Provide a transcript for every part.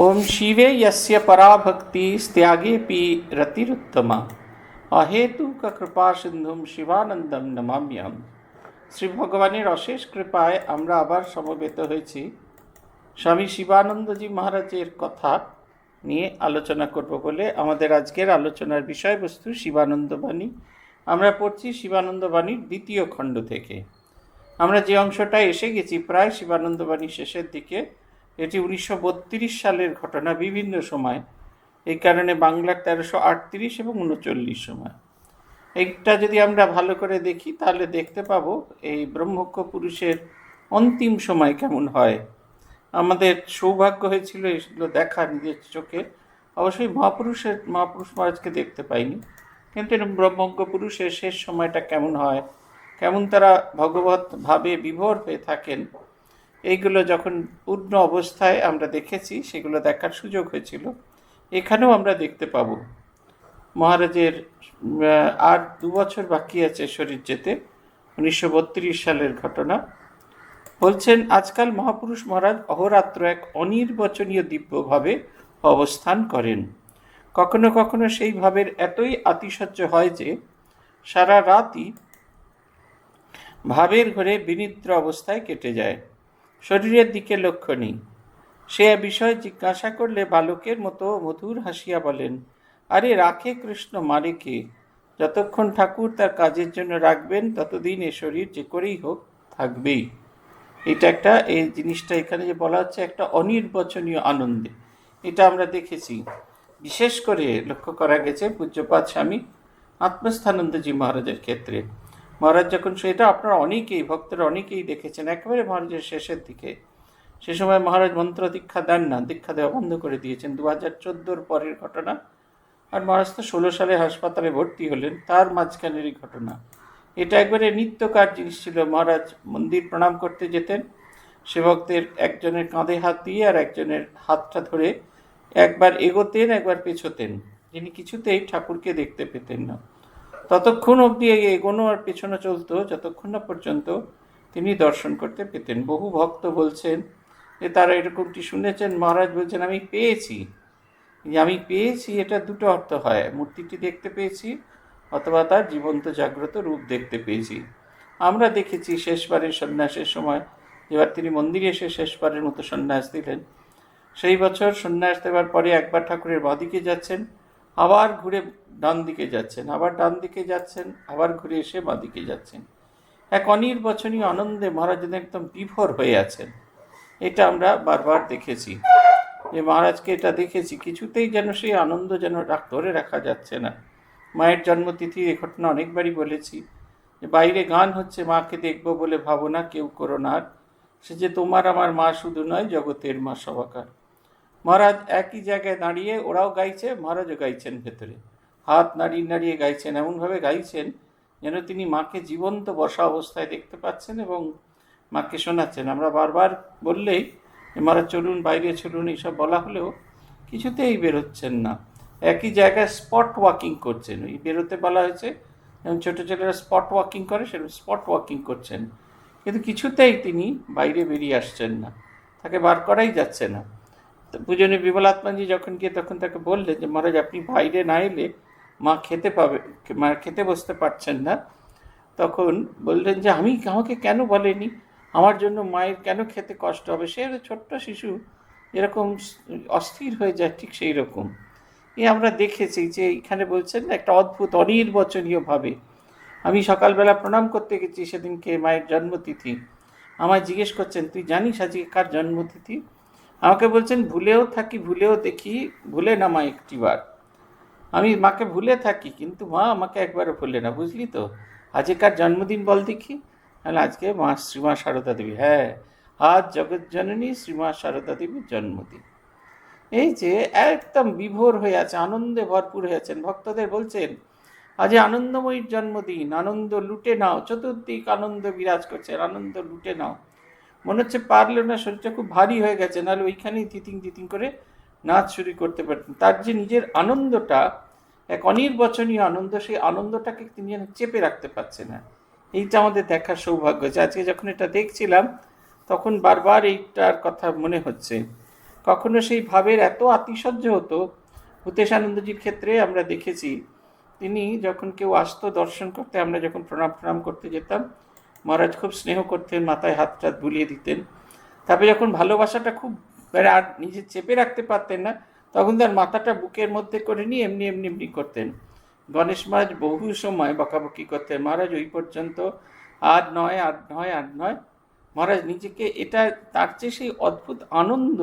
ओम शिवे यस्य पराभक्ति त्यागेपि रतिरुत्तमा अहेतुक कृपा सिंधुम शिवानंदम नमाम्यहम। শ্রী ভগবানের অশেষ কৃপায় আমরা আবার সমবেত হয়েছি স্বামী শিবানন্দজি মহারাজের কথা নিয়ে আলোচনা করব বলে। আমাদের আজকের আলোচনার বিষয়বস্তু শিবানন্দ বাণী। আমরা পড়ছি শিবানন্দ বাণীর দ্বিতীয় খণ্ড থেকে। আমরা যে অংশটা এসে গেছি প্রায় শিবানন্দ বাণীর শেষের দিকে। এটি 1932 সালের ঘটনা, বিভিন্ন সময়, এই কারণে বাংলার 1338 এবং 39 সময়। এইটা যদি আমরা ভালো করে দেখি তাহলে দেখতে পাবো এই ব্রহ্মজ্ঞ পুরুষের অন্তিম সময় কেমন হয়। আমাদের সৌভাগ্য হয়েছিল এগুলো দেখা নিজের চোখে। অবশ্যই মহাপুরুষ মহারাজকে দেখতে পাইনি, কিন্তু ব্রহ্মজ্ঞ পুরুষের শেষ সময়টা কেমন হয়, কেমন তারা ভগবত ভাবে বিভোর হয়ে থাকেন, এইগুলো যখন পূর্ণ অবস্থায় আমরা দেখেছি, সেগুলো দেখার সুযোগ হয়েছিল। এখানেও আমরা দেখতে পাবো মহারাজের আর 2 বছর বাকি আছে শরীর যেতে। 1932 সালের ঘটনা। বলছেন, আজকাল মহাপুরুষ মহারাজ অহরাত্র এক অনির্বচনীয় দিব্যভাবে অবস্থান করেন। কখনো কখনো সেই ভাবের এতই আতিশয্য হয় যে সারা রাতই ভাবের ঘরে বিনিদ্র অবস্থায় কেটে যায়। শরীরের দিকে লক্ষ্য নেই। সে বিষয়ে জিজ্ঞাসা করলে বালকের মতো মধুর হাসিয়া বলেন, আরে রাখে কৃষ্ণ, মারে কে? যতক্ষণ ঠাকুর তার কাজের জন্য রাখবেন ততদিন এ শরীর যে করেই হোক থাকবেই। এটা একটা, এই জিনিসটা এখানে যে বলা হচ্ছে একটা অনির্বচনীয় আনন্দে, এটা আমরা দেখেছি। বিশেষ করে লক্ষ্য করা গেছে পূজ্যপাদ স্বামী আত্মস্থানন্দজি মহারাজের ক্ষেত্রে। মহারাজ যখন, সেটা আপনারা অনেকেই, ভক্তরা অনেকেই দেখেছেন, একেবারে মহারাজের শেষের দিকে, সে সময় মহারাজ মন্ত্র দীক্ষা দেন না, দীক্ষা দেওয়া বন্ধ করে দিয়েছেন। 2014 পরের ঘটনা। আর মহারাজ তো 16 সালে হাসপাতালে ভর্তি হলেন, তার মাঝখানেরই ঘটনা। এটা একবারে নিত্যকার জিনিস ছিল। মহারাজ মন্দির প্রণাম করতে যেতেন, সেবকদের একজনের কাঁধে হাত দিয়ে আর একজনের হাতটা ধরে একবার এগোতেন একবার পেছোতেন, যিনি কিছুতেই ঠাকুরকে দেখতে পেতেন না। ততক্ষণ অবধি এগোনো আর পেছনো চলতো যতক্ষণ না পর্যন্ত তিনি দর্শন করতে পেতেন। বহু ভক্ত বলছেন যে তারা এরকমটি শুনেছেন। মহারাজ বলছেন, আমি পেয়েছি। আমি পেয়েছি, এটা দুটো অর্থ হয়, মূর্তিটি দেখতে পেয়েছি অথবা তার জীবন্ত জাগ্রত রূপ দেখতে পেয়েছি। আমরা দেখেছি শেষবারের সন্ন্যাসের সময়, এবার তিনি মন্দিরে এসে শেষবারের মতো সন্ন্যাস দিলেন। সেই বছর সন্ন্যাস দেওয়ার পরে একবার ঠাকুরের বাঁদিকে যাচ্ছেন, আবার ঘুরে ডান দিকে যাচ্ছেন, আবার ডান দিকে যাচ্ছেন, আবার ঘুরে এসে বাঁদিকে যাচ্ছেন। এক অনির্বচনীয় আনন্দে মহারাজ যেন একদম বিভোর হয়ে আছেন। এটা আমরা বারবার দেখেছি, যে মহারাজকে এটা দেখেছি, কিছুতেই যেন সেই আনন্দ যেন ধরে রাখা যাচ্ছে না। মায়ের জন্মতিথি এ ঘটনা অনেকবারই বলেছি, যে বাইরে গান হচ্ছে, মাকে দেখবো বলে ভাবনা কেউ করো না, সে যে তোমার আমার মা শুধু নয়, জগতের মা সবাকার। মহারাজ একই জায়গায় দাঁড়িয়ে, ওরাও গাইছে, মহারাজও গাইছেন ভেতরে, হাত নাড়িয়ে নাড়িয়ে গাইছেন, এমনভাবে গাইছেন যেন তিনি মাকে জীবন্ত বসা অবস্থায় দেখতে পাচ্ছেন এবং মাকে শোনাচ্ছেন। আমরা বারবার বললেই মহারাজ চলুন, বাইরে চলুন, এইসব বলা হলেও কিছুতেই বেরোচ্ছেন না। একই জায়গায় স্পট ওয়াকিং করছেন। ওই বেরোতে বলা হয়েছে, যেমন ছোটো ছেলেরা স্পট ওয়াকিং করে, সেরকম স্পট ওয়াকিং করছেন, কিন্তু কিছুতেই তিনি বাইরে বেরিয়ে আসছেন না, তাকে বার করাই যাচ্ছে না। তো পূজনীয় বিমলাত্মাজি যখন গিয়ে তখন তাকে বললেন যে মহারাজ, আপনি বাইরে না এলে মা খেতে পাবে, মা খেতে বসতে পারছেন না। তখন বললেন যে আমাকে কেন বলেনি, আমার জন্য মায়ের কেন খেতে কষ্ট হবে? সে ছোট্ট শিশু এরকম অস্থির হয়ে যায়, ঠিক সেই রকম। আমরা দেখেছি যে এখানে বলছেন একটা অদ্ভুত অনির্বচনীয়ভাবে। আমি সকালবেলা প্রণাম করতে গেছি সেদিনকে, মায়ের জন্মতিথি। আমায় জিজ্ঞেস করছেন, তুই জানিস আজকে কার জন্মতিথি? আমাকে বলছেন, ভুলেও থাকি, ভুলেও দেখি, ভুলে না মা একটিবার। আমি মাকে ভুলে থাকি, কিন্তু মা আমাকে একবারও ভুলে না, বুঝলি তো? আজকে কার জন্মদিন বল দেখি। তাহলে আজকে শ্রীমা সারদা দেবী। হ্যাঁ, আজ জগৎজননী শ্রীমা সারদা দেবীর জন্মদিন। এই যে একদম বিভোর হয়ে আছে, আনন্দে ভরপুর হয়ে আছেন। ভক্তদের বলছেন, আজ আনন্দময়ীর জন্মদিন, আনন্দ লুটে নাও, চতুর্দিক আনন্দ বিরাজ করছে, আনন্দ লুটে নাও। মনে হচ্ছে পারলেও না, শরীরটা খুব ভারী হয়ে গেছে, নাহলে ওইখানেই তিতিং তিতিং করে নাচ শুরু করতে পারতেন। তার যে নিজের আনন্দটা, এক অনির্বচনীয় আনন্দ, সেই আনন্দটাকে তিনি যেন চেপে রাখতে পারছে না। এইটা আমাদের দেখার সৌভাগ্য হয়েছে। আজকে যখন এটা দেখছিলাম তখন বারবার এইটার কথা মনে হচ্ছে। কখনো সেই ভাবের এত আতিশয্য হতো। ভূতেশানন্দজির ক্ষেত্রে আমরা দেখেছি, তিনি যখন কেউ আসতো দর্শন করতে, আমরা যখন প্রণাম করতে যেতাম, মহারাজ খুব স্নেহ করতেন, মাথায় হাত টাত বুলিয়ে দিতেন। তারপরে যখন ভালোবাসাটা খুব আর নিজে চেপে রাখতে পারতেন না, তখন তার মাথাটা বুকের মধ্যে করে নিয়ে এমনি এমনি এমনি করতেন। গণেশ মহারাজ বহু সময় বকাবকি করতেন, মহারাজ ওই পর্যন্ত, আর নয়। মহারাজ নিজেকে, এটা তার চেয়ে সেই অদ্ভুত আনন্দ,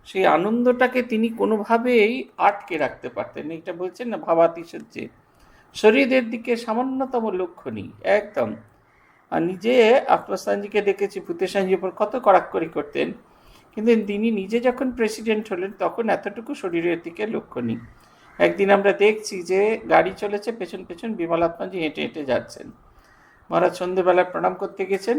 সেই আনন্দটাকে তিনি কোনোভাবেই আটকে রাখতে পারতেন না। এটা বলছেন না ভাবাতিশয্যে, শরীরের দিকে সামান্যতম লক্ষ্য নেই একদম। আর নিজে আত্মস্থানজিকে দেখেছি, ভূতেশানজির উপর কত কড়াকড়ি করতেন, কিন্তু তিনি নিজে যখন প্রেসিডেন্ট হলেন তখন এতটুকু শরীরের দিকে লক্ষ্য নেই। একদিন আমরা দেখছি যে গাড়ি চলেছে, পেছন পেছন বিমলাত্মাজি হেঁটে হেঁটে যাচ্ছেন। মহারাজ সন্ধেবেলায় প্রণাম করতে গেছেন,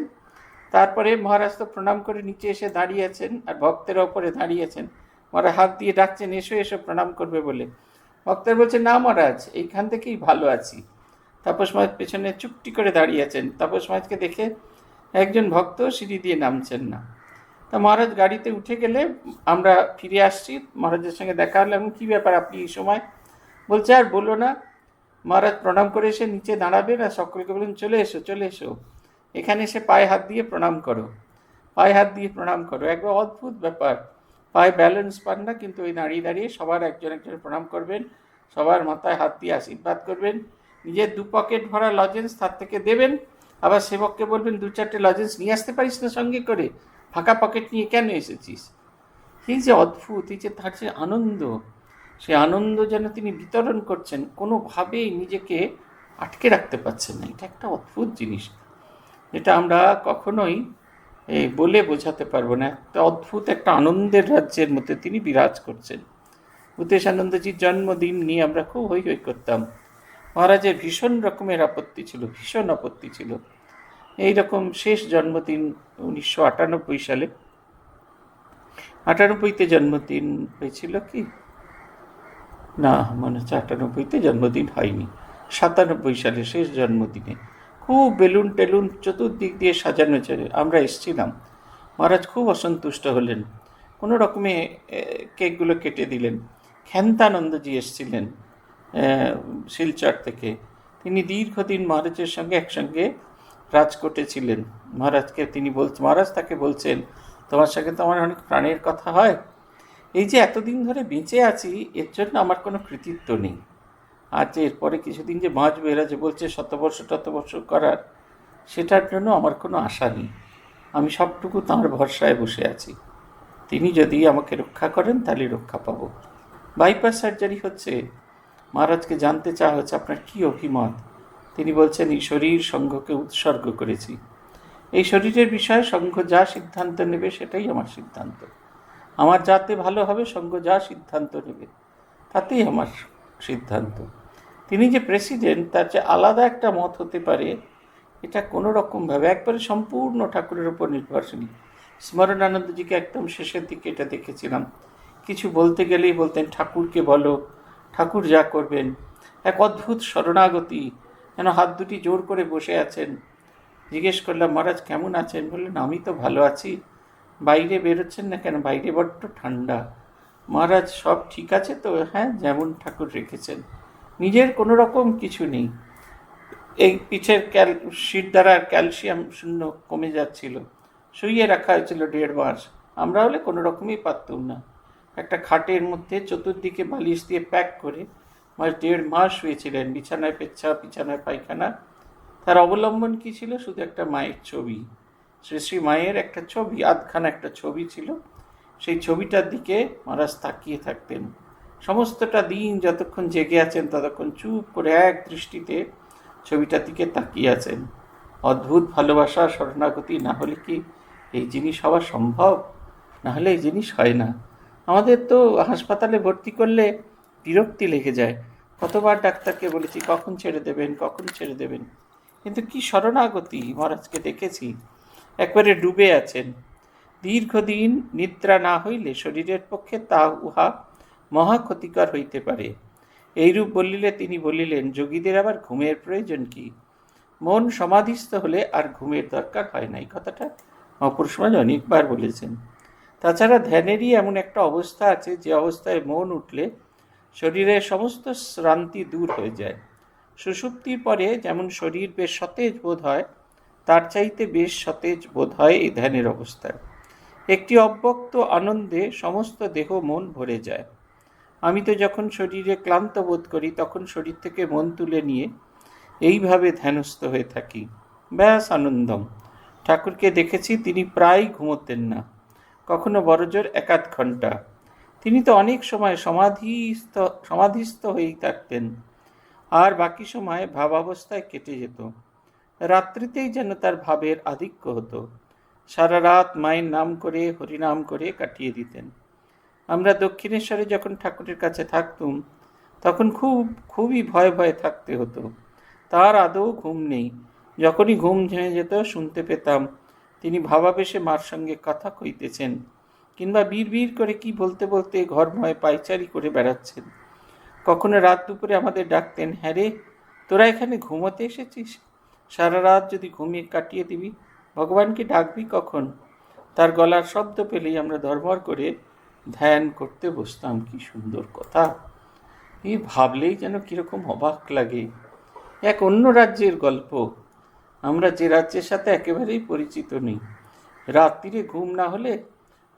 তারপরে মহারাজ তো প্রণাম করে নিচে এসে দাঁড়িয়েছেন, আর ভক্তেরা ওপরে দাঁড়িয়েছেন। মহারাজ হাত দিয়ে ডাকছেন, এসো এসো প্রণাম করবে বলে। ভক্তরা বলছে, না মহারাজ, এইখান থেকেই ভালো আছি। তাপস মহারাজ পেছনে চুপটি করে দাঁড়িয়েছেন। তাপস মহারাজকে দেখে একজন ভক্ত সিঁড়ি দিয়ে নামছেন না। তা মহারাজ গাড়িতে উঠে গেলে আমরা ফিরে আসছি, মহারাজের সঙ্গে দেখা হলো, এমন কী ব্যাপার আপনি এই সময়? বলছে, আর বলো না। মহারাজ প্রণাম করে এসে নিচে দাঁড়াবেন আর সকলকে বলেন, চলে এসো চলে এসো, এখানে এসে পায়ে হাত দিয়ে প্রণাম করো, পায়ে হাত দিয়ে প্রণাম করো। একবার অদ্ভুত ব্যাপার, পায়ে ব্যালেন্স পান না, কিন্তু ওই দাঁড়িয়ে দাঁড়িয়ে সবার একজন একজন প্রণাম করবেন, সবার মাথায় হাত দিয়ে আশীর্বাদ করবেন, নিজের 2 পকেট ভরা লজেন্স তার থেকে দেবেন, আবার সেবককে বলবেন 2-4টে লজেন্স নিয়ে আসতে পারিস না সঙ্গে করে, ফাঁকা পকেট নিয়ে কেন এসেছিস? এই যে অদ্ভুত, এই যে তার যে আনন্দ, সে আনন্দ যেন তিনি বিতরণ করছেন, কোনোভাবেই নিজেকে আটকে রাখতে পারছেন না। এটা একটা অদ্ভুত জিনিস, এটা আমরা কখনোই বলে বোঝাতে পারবো না। একটা অদ্ভুত একটা আনন্দের রাজ্যের মধ্যে তিনি বিরাজ করছেন। ভূতেশানন্দজির জন্মদিন নিয়ে আমরা খুব হই হই করতাম। মহারাজের ভীষণ রকমের আপত্তি ছিল, ভীষণ আপত্তি ছিল। এইরকম শেষ জন্মদিন 1998 সালে, 98তে জন্মদিন হয়েছিল কি না, মনে হচ্ছে 98তে জন্মদিন হয়নি, 97 সালে শেষ জন্মদিনে খুব বেলুন টেলুন চতুর্দিক দিয়ে সাজানো ছিল। আমরা এসেছিলাম, মহারাজ খুব অসন্তুষ্ট হলেন, কোনো রকমে কেকগুলো কেটে দিলেন। ক্ষেন্তানন্দজি এসেছিলেন শিলচর থেকে, তিনি দীর্ঘদিন মহারাজের সঙ্গে একসঙ্গে রাজকোটে ছিলেন। মহারাজ তাকে বলছেন, তোমার সঙ্গে তো আমার অনেক প্রাণের কথা হয়, এই যে এতদিন ধরে বেঁচে আছি এর জন্য আমার কোনো কৃতিত্ব নেই, আর যে এরপরে কিছুদিন যে বাঁচবো, এরা যে বলছে শতবর্ষ করার, সেটার জন্য আমার কোনো আশা নেই, আমি সবটুকু তাঁর ভরসায় বসে আছি, তিনি যদি আমাকে রক্ষা করেন তাহলে রক্ষা পাবো। বাইপাস সার্জারি হচ্ছে, মহারাজকে জানতে চাওয়া হচ্ছে আপনার কী অভিমত। তিনি বলছেন, এই শরীর সংঘকে উৎসর্গ করেছি, এই শরীরের বিষয়ে সংঘ যা সিদ্ধান্ত নেবে সেটাই আমার সিদ্ধান্ত, আমার যাতে ভালো হবে সংঘ যা সিদ্ধান্ত নেবে তাতেই আমার সিদ্ধান্ত। তিনি যে প্রেসিডেন্ট, তার যে আলাদা একটা মত হতে পারে, এটা কোনো রকমভাবে একবারে সম্পূর্ণ ঠাকুরের উপর নির্ভরশীল। স্মরণানন্দজিকে একদম শেষের দিকে এটা দেখেছিলাম, কিছু বলতে গেলেই বলতেন, ঠাকুরকে বলো, ঠাকুর যা করবেন। এক অদ্ভুত শরণাগতি, যেন হাত দুটি জোর করে বসে আছেন। জিজ্ঞেস করলাম, মহারাজ কেমন আছেন? বললেন, আমি তো ভালো আছি। বাইরে বেরোচ্ছেন না কেন? বাইরে বড্ড ঠান্ডা। মহারাজ সব ঠিক আছে তো? হ্যাঁ, যেমন ঠাকুর রেখেছেন, নিজের কোনো রকম কিছু নেই। এই পিঠের শির দ্বারা ক্যালসিয়াম শূন্য কমে যাচ্ছিল, শুইয়ে রাখা হয়েছিল 1.5 মাস। আমরা হলে কোনো রকমই পারতাম না। একটা খাটের মধ্যে চতুর্দিকে বালিশ দিয়ে প্যাক করে 1.5 মাস শুয়েছিলেন, বিছানায় পেচ্ছাপ, বিছানায় পায়খানা। তার অবলম্বন কী ছিল? শুধু একটা মায়ের ছবি, শ্রী মায়ের একটা ছবি, আধখানা একটা ছবি ছিল, সেই ছবিটার দিকে মহারাজ তাকিয়ে থাকতেন সমস্তটা দিন। যতক্ষণ জেগে আছেন ততক্ষণ চুপ করে এক দৃষ্টিতে ছবিটার দিকে তাকিয়ে আছেন। অদ্ভুত ভালোবাসা, শরণাগতি না হলে কি এই জিনিস হওয়া সম্ভব? না হলে এই জিনিস হয় না। আমাদের তো হাসপাতালে ভর্তি করলে বিরক্তি লেগে যায়, কতবার ডাক্তারকে বলেছি কখন ছেড়ে দেবেন, কখন ছেড়ে দেবেন, কিন্তু কি শরণাগতি! মহারাজকে দেখেছি একবারে ডুবে আছেন। দীর্ঘদিন নিদ্রা না হইলে শরীরের পক্ষে তা উহা মহা ক্ষতিকর হইতে পারে। এইরূপ বলিলে তিনি বলিলেন, যোগীদের আবার ঘুমের প্রয়োজন কি? মন সমাধিস্থ হলে আর ঘুমের দরকার হয় না। এই কথাটা মহাপুরুষ মহারাজ অনেকবার বলেছেন। তাছাড়া ধ্যানেরই এমন একটা অবস্থা আছে যে অবস্থায় মন উঠলে শরীরের সমস্ত শ্রান্তি দূর হয়ে যায়। সুষুপ্তির পরে যেমন শরীর বেশ সতেজ বোধ হয়, তার চাইতে বেশ সতেজ বোধ হয় এই ধ্যানের অবস্থায়। একটি অব্যক্ত আনন্দে সমস্ত দেহ মন ভরে যায়। আমি তো যখন শরীরে ক্লান্ত বোধ করি তখন শরীর থেকে মন তুলে নিয়ে এইভাবে ধ্যানস্থ হয়ে থাকি। ব্যাস আনন্দম। ঠাকুরকে দেখেছি তিনি প্রায় ঘুমোতেন না, কখনো বড়জোর 1-8 ঘন্টা। তিনি তো অনেক সময় সমাধিস্থ হয়েই থাকতেন, আর বাকি সময় ভাবাবস্থায় কেটে যেত। রাত্রিতেই যেন তার ভাবের আধিক্য হতো। সারা রাত মায়ের নাম করে হরিনাম করে কাটিয়ে দিতেন। আমরা দক্ষিণেশ্বরে যখন ঠাকুরের কাছে থাকতুম তখন খুবই ভয়ে ভয়ে থাকতে হতো। তার আদৌ ঘুম নেই। যখনই ঘুম ভেঙে যেত শুনতে পেতাম তিনি ভাবাবেশে মার সঙ্গে কথা কইতেছেন, কিংবা বিড় করে কি বলতে বলতে ঘরময় পায়চারি করে বেড়াচ্ছেন। কখনো রাত দুপুরে আমাদের ডাকতেন, হ্যাঁ রে, তোরা এখানে ঘুমোতে এসেছিস? সারা রাত যদি ঘুমিয়ে কাটিয়ে দিবি, ভগবানকে ডাকবি কখন? তার গলার শব্দ পেলেই আমরা ধর্মর করে ধ্যান করতে বসতাম। কি সুন্দর কথা! এই ভাবলেই যেন কীরকম অবাক লাগে। এক অন্য রাজ্যের গল্প। আমরা যে রাজ্যের সাথে একেবারেই পরিচিত নেই। রাত্রিরে ঘুম না হলে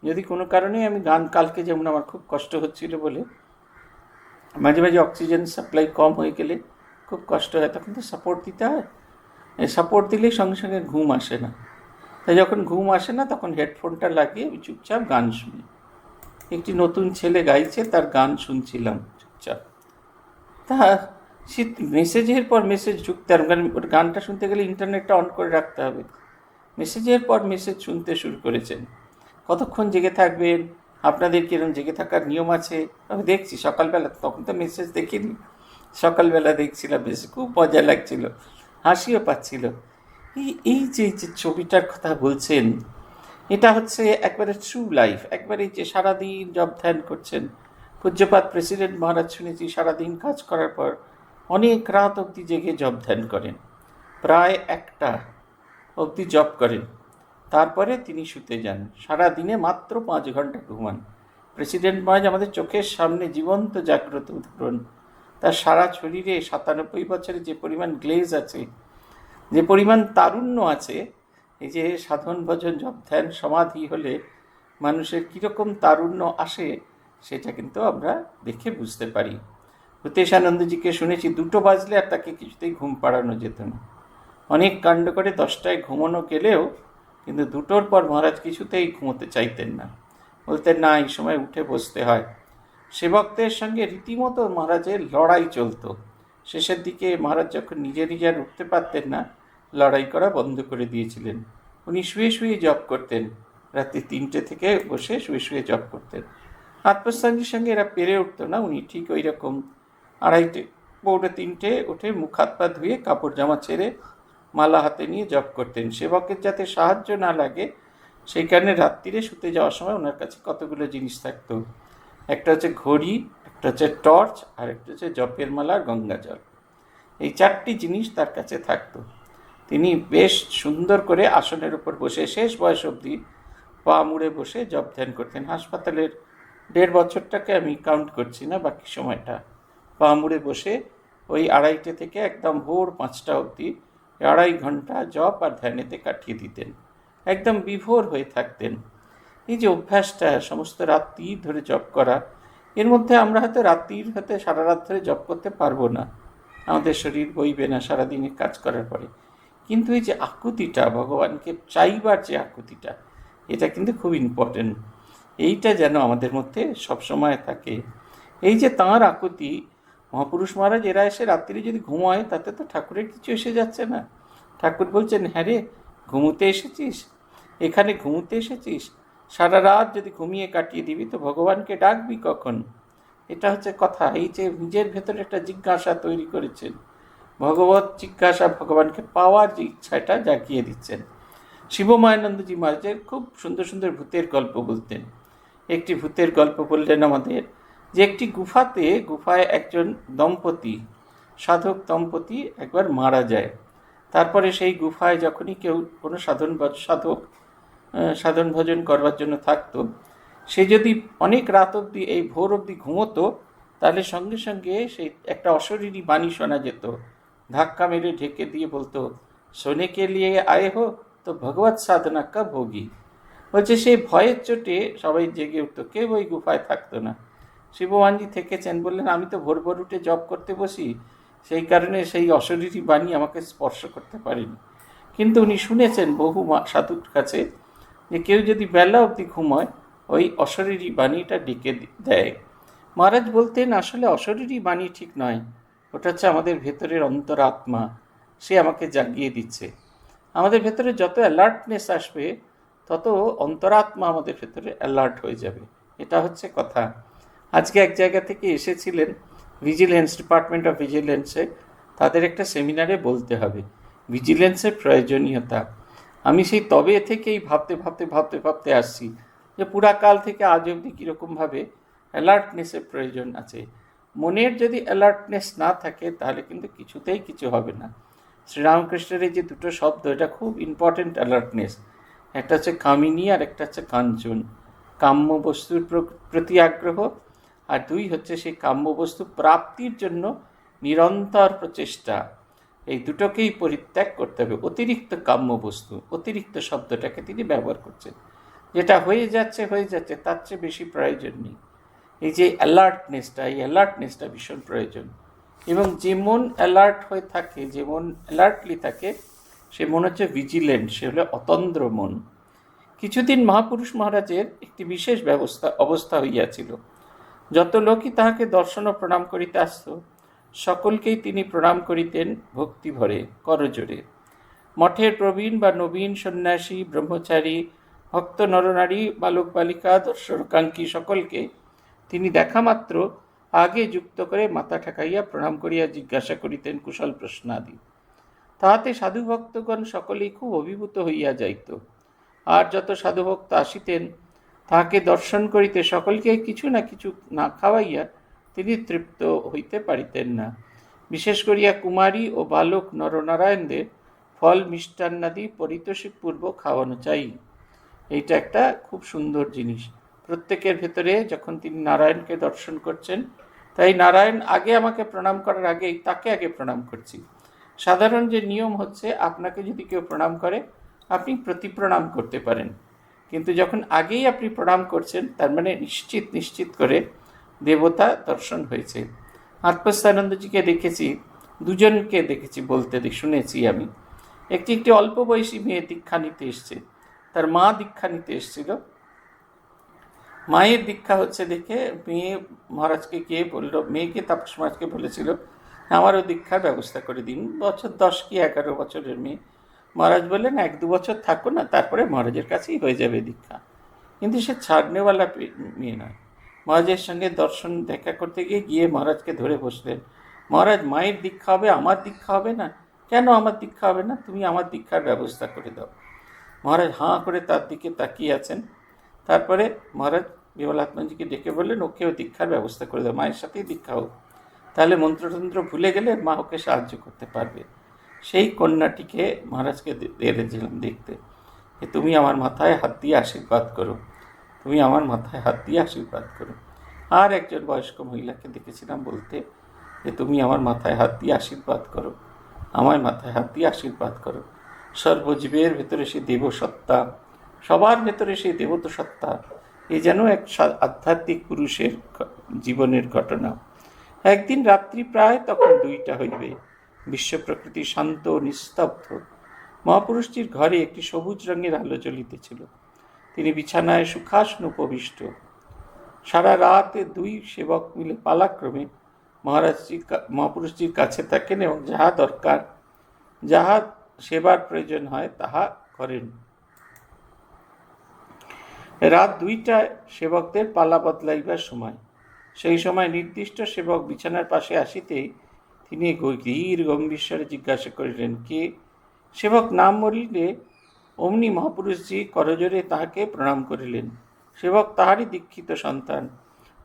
যদি কোনো কারণে আমি কালকে যেমন আমার খুব কষ্ট হচ্ছিল বলে, মাঝে মাঝে অক্সিজেন সাপ্লাই কম হয়ে গেলে খুব কষ্ট হয়, তখন তো সাপোর্ট দিতে হয়। সাপোর্ট দিলেই সঙ্গে সঙ্গে ঘুম আসে না। তাই যখন ঘুম আসে না তখন হেডফোনটা লাগিয়ে আমি চুপচাপ গান শুনি। একটি নতুন ছেলে গাইছে, তার গান শুনছিলাম চুপচাপ। তা সে মেসেজের পর মেসেজ ঢুকতে হবে, কারণ ওর গানটা শুনতে গেলে ইন্টারনেটটা অন করে রাখতে হবে। মেসেজের পর মেসেজ শুনতে শুরু করেছেন। কতক্ষণ জেগে থাকবেন, আপনাদের কিরম জেগে থাকার নিয়ম আছে আমি দেখছি। সকালবেলা, তখন তো মেসেজ দেখিনি, সকালবেলা দেখছিলাম, বেশ খুব মজা লাগছিল, হাসিও পাচ্ছিল। এই যে ছবিটার কথা বলছেন, এটা হচ্ছে একবারে ট্রু লাইফ। একবারে যে সারাদিন জব ধ্যান করছেন। পূজ্যপাত প্রেসিডেন্ট মহারাজ শুনেছি সারাদিন কাজ করার পর অনেক রাত অবধি জেগে জব ধ্যান করেন, প্রায় 1টা অবধি জব করেন। তারপরে তিনি শুতে যান। সারা দিনে মাত্র 5 ঘন্টা ঘুমান। প্রেসিডেন্ট মহারাজ আমাদের চোখের সামনে জীবন্ত জাগ্রত উদাহরণ। তার সারা শরীরে 97 বছরে যে পরিমাণ গ্লেজ আছে, যে পরিমাণ তারুণ্য আছে, এই যে সাধন ভজন জপ ধ্যান সমাধি হলে মানুষের কীরকম তারুণ্য আসে সেটা কিন্তু আমরা দেখে বুঝতে পারি। ভূতেশানন্দজিকে শুনেছি 2টো বাজলে আর তাকে কিছুতেই ঘুম পাড়ানো যেত না। অনেক কাণ্ড করে 10টায় ঘুমানো গেলেও কিন্তু 2টোর পর মহারাজ কিছুতেই ঘুমোতে চাইতেন না, বলতেন না এই সময় উঠে বসতে হয়। সেবকদের সঙ্গে রীতিমতো মহারাজের লড়াই চলত। শেষের দিকে মহারাজ যখন নিজে আর উঠতে পারতেন না, লড়াই করা বন্ধ করে দিয়েছিলেন। উনি শুয়ে শুয়ে জপ করতেন। রাত্রি 3টে থেকে বসে শুয়ে শুয়ে জপ করতেন। আত্মস্থানজির সঙ্গে এরা পেরে উঠতো না। উনি ঠিক ওই রকম 2:30 পৌনে 3টে উঠে মুখ হাত পা ধুয়ে কাপড় জামা ছেড়ে মালা হাতে নিয়ে জপ করতেন। সেবকের যাতে সাহায্য না লাগে সেই কারণে রাত্রিরে শুতে যাওয়ার সময় ওনার কাছে কতগুলো জিনিস থাকতো। একটা হচ্ছে ঘড়ি, একটা হচ্ছে টর্চ, আর একটা হচ্ছে জপের মালা, গঙ্গা জল। এই 4টি জিনিস তার কাছে থাকতো। তিনি বেশ সুন্দর করে আসনের উপর বসে শেষ বয়স অবধি পা মুড়ে বসে জপ ধ্যান করতেন। হাসপাতালের 1.5 বছরটাকে আমি কাউন্ট করছি না, বাকি সময়টা পা মুড়ে বসে ওই 2:30 থেকে একদম ভোর 5টা অবধি 2.5 ঘন্টা জপ আর ধ্যানেতে কাটিয়ে দিতেন। একদম বিভোর হয়ে থাকতেন। এই যে অভ্যাসটা সমস্ত রাত্রি ধরে জপ করা, এর মধ্যে আমরা হয়তো সারা রাত ধরে জপ করতে পারবো না, আমাদের শরীর বইবে না সারাদিনে কাজ করার পরে। কিন্তু এই যে আকুতিটা, ভগবানকে চাইবার যে আকুতিটা, এটা কিন্তু খুব ইম্পর্টেন্ট। এইটা যেন আমাদের মধ্যে সবসময় থাকে। এই যে তাঁর আকুতি, মহাপুরুষ মহারাজ এরা এসে রাত্রি যদি ঘুমায় তাতে তো ঠাকুরের কিছু এসে যাচ্ছে না। ঠাকুর বলছেন, হ্যাঁ রে, ঘুমোতে এসেছিস, এখানে ঘুমোতে এসেছিস, সারা রাত যদি ঘুমিয়ে কাটিয়ে দিবি তো ভগবানকে ডাকবি কখন? এটা হচ্ছে কথা। এই যে নিজের ভেতরে একটা জিজ্ঞাসা তৈরি করেছেন, ভগবত জিজ্ঞাসা, ভগবানকে পাওয়ার যে ইচ্ছাটা জাগিয়ে দিচ্ছেন। শিবমায়ানন্দজি মহারাজের খুব সুন্দর সুন্দর ভূতের গল্প বলতেন। একটি ভূতের গল্প বললেন আমাদের, যে একটি গুফায় একজন দম্পতি, সাধক দম্পতি একবার মারা যায়। তারপরে সেই গুফায় যখনই কেউ কোনো সাধন ভজন করবার জন্য থাকতো, সে যদি অনেক রাত অবধি, এই ভোর অবধি ঘুমোতো, তাহলে সঙ্গে সঙ্গে সেই একটা অশরীরী বাণী শোনা যেত, ধাক্কা মেরে ঢেকে দিয়ে বলতো, সোনে কে লিয়ে আয়ে হো তো ভগবত সাধনা কব হোগি। বলছে সেই ভয়ের চোটে সবাই জেগে উঠতো, কেউ ওই গুফায় থাকতো না। শিববানজি থেকেছেন, বললেন আমি তো ভোর ভোর উঠে জপ করতে বসি, সেই কারণে সেই অশরীরী বাণী আমাকে স্পর্শ করতে পারেনি। কিন্তু উনি শুনেছেন বহু সাধুর কাছে যে কেউ যদি বেলা অবধি ঘুমায়, ওই অশরীরী বাণীটা ডেকে দেয়। মহারাজ বলতেন আসলে অশরীরী বাণী ঠিক নয়, ওটা হচ্ছে আমাদের ভেতরের অন্তরাত্মা, সে আমাকে জাগিয়ে দিচ্ছে। আমাদের ভেতরে যত অ্যালার্টনেস আসবে, তত অন্তরাত্মা আমাদের ভেতরে অ্যালার্ট হয়ে যাবে, এটা হচ্ছে কথা। আজকে এক জায়গা থেকে এসেছিলেন ভিজিলেন্স, ডিপার্টমেন্ট অফ ভিজিলেন্সে, তাদের একটা সেমিনারে বলতে হবে ভিজিলেন্সের প্রয়োজনীয়তা। আমি সেই তবে থেকেই ভাবতে ভাবতে ভাবতে ভাবতে আসছি যে পুরাকাল থেকে আজ অবধি কীরকমভাবে অ্যালার্টনেসের প্রয়োজন আছে। মনের যদি অ্যালার্টনেস না থাকে তাহলে কিন্তু কিছুতেই কিছু হবে না। শ্রীরামকৃষ্ণের এই যে দুটো শব্দ, এটা খুব ইম্পর্টেন্ট অ্যালার্টনেস। একটা হচ্ছে কামিনী আর একটা হচ্ছে কাঞ্চন, কাম্য বস্তুর প্রতি আগ্রহ, আর দুই হচ্ছে সেই কাম্য বস্তু প্রাপ্তির জন্য নিরন্তর প্রচেষ্টা। এই দুটোকেই পরিত্যাগ করতে হবে। অতিরিক্ত কাম্য বস্তু, অতিরিক্ত শব্দটাকে তিনি ব্যবহার করছেন, যেটা হয়ে যাচ্ছে তার চেয়ে বেশি প্রয়োজন নেই। এই যে অ্যালার্টনেসটা, এই অ্যালার্টনেসটা ভীষণ প্রয়োজন। এবং যে মন অ্যালার্ট হয়ে থাকে, যে মন অ্যালার্টলি থাকে, সে মন হচ্ছে ভিজিলেন্ট, সে হলো অতন্দ্র মন। কিছুদিন মহাপুরুষ মহারাজের একটি বিশেষ অবস্থা হইয়াছিল। যত লোকই তাহাকে দর্শন ও প্রণাম করিতে আসত, সকলকেই তিনি প্রণাম করিতেন ভক্তি ভরে, করজোরে। মঠের প্রবীণ বা নবীন সন্ন্যাসী, ব্রহ্মচারী, ভক্ত নরনারী, বালক বালিকা, দর্শনকাঙ্ক্ষী সকলকে তিনি দেখা মাত্র আগে যুক্ত করে মাথা ঠেকাইয়া প্রণাম করিয়া জিজ্ঞাসা করিতেন কুশল প্রশ্নাদি। তাহাতে সাধুভক্তগণ সকলেই খুব অভিভূত হইয়া যাইত। আর যত সাধুভক্ত আসিতেন তাহাকে দর্শন করিতে সকলকে কিছু না কিছু না খাওয়াইয়া তিনি তৃপ্ত হইতে পারিতেন না। বিশেষ করিয়া কুমারী ও বালক নরনারায়ণদের ফল মিষ্টান্নাদি পরিতোষিকপূর্বক খাওয়ানো চাই। এইটা একটা খুব সুন্দর জিনিস। প্রত্যেকের ভেতরে যখন তিনি নারায়ণকে দর্শন করছেন, তাই নারায়ণ আগে আমাকে প্রণাম করার আগেই তাকে আগে প্রণাম করছি। সাধারণ যে নিয়ম হচ্ছে, আপনাকে যদি কেউ প্রণাম করে আপনি প্রতিপ্রণাম করতে পারেন, কিন্তু যখন আগেই আপনি প্রণাম করছেন, তার মানে নিশ্চিত করে দেবতা দর্শন হয়েছে। আত্মস্থানন্দজিকে দেখেছি, দুজনকে দেখেছি বলতে শুনেছি আমি। একটি অল্প বয়সী মেয়ে দীক্ষা নিতে এসছে, তার মা দীক্ষা নিতে এসেছিল। মায়ের দীক্ষা হচ্ছে দেখে মেয়ে মহারাজকে গিয়ে বলল, মেয়েকে তাপস মহারাজকে বলেছিল আমারও দীক্ষার ব্যবস্থা করে দিন। 10 কি 11 বছরের মেয়ে। মহারাজ বললেন 1-2 বছর থাকো না, তারপরে মহারাজের কাছেই হয়ে যাবে দীক্ষা। কিন্তু সে ছাড়নেওয়ালা মেয়ে নয়। মহারাজের সঙ্গে দর্শন দেখা করতে গিয়ে মহারাজকে ধরে বসলেন, মহারাজ মায়ের দীক্ষা হবে, আমার দীক্ষা হবে না? কেন আমার দীক্ষা হবে না? তুমি আমার দীক্ষার ব্যবস্থা করে দাও। মহারাজ হাঁ করে তার দিকে তাকিয়ে আছেন। তারপরে মহারাজ বিমলাত্মাজিকে ডেকে বললেন, ওকেও দীক্ষার ব্যবস্থা করে দাও, মায়ের সাথেই দীক্ষা হোক, তাহলে মন্ত্রতন্ত্র ভুলে গেলে মা ওকে সাহায্য করতে পারবে। সেই কন্যাটিকে মহারাজকে দিয়েছিলাম দেখতে, যে তুমি আমার মাথায় হাত দিয়ে আশীর্বাদ করো, তুমি আমার মাথায় হাত দিয়ে আশীর্বাদ করো। আর একজন বয়স্ক মহিলাকে দেখেছিলাম বলতে, যে তুমি আমার মাথায় হাত দিয়ে আশীর্বাদ করো, আমার মাথায় হাত দিয়ে আশীর্বাদ করো। সর্বজীবের ভেতরে সেই দেবসত্তা, সবার ভেতরে সেই দেবত সত্তা, এ যেন এক আধ্যাত্মিক পুরুষের জীবনের ঘটনা। একদিন রাত্রি প্রায় তখন 2টা হইবে, বিশ্ব প্রকৃতি শান্ত নিস্তব্ধ। মহাপুরুষটির ঘরে একটি সবুজ রঙের আলো জ্বলিতেছিল। তিনি বিছানায় সুখাসন উপবিষ্ট। সারা রাত 2 সেবক মিলে পালাক্রমে মহাপুরুষটির কাছে থাকেন এবং যাহা দরকার, যাহা সেবার প্রয়োজন হয় তাহা করেন। রাত 2টায় সেবকদের পালা বদলাইবার সময়। সেই সময় নির্দিষ্ট সেবক বিছানার পাশে আসিতেই তিনি গভীর গম্ভীর জিজ্ঞাসা করিলেন, কে? সেবক নাম বলিলে অমনি মহাপুরুষজি করজোরে তাহাকে প্রণাম করিলেন। সেবক তাহারই দীক্ষিত সন্তান,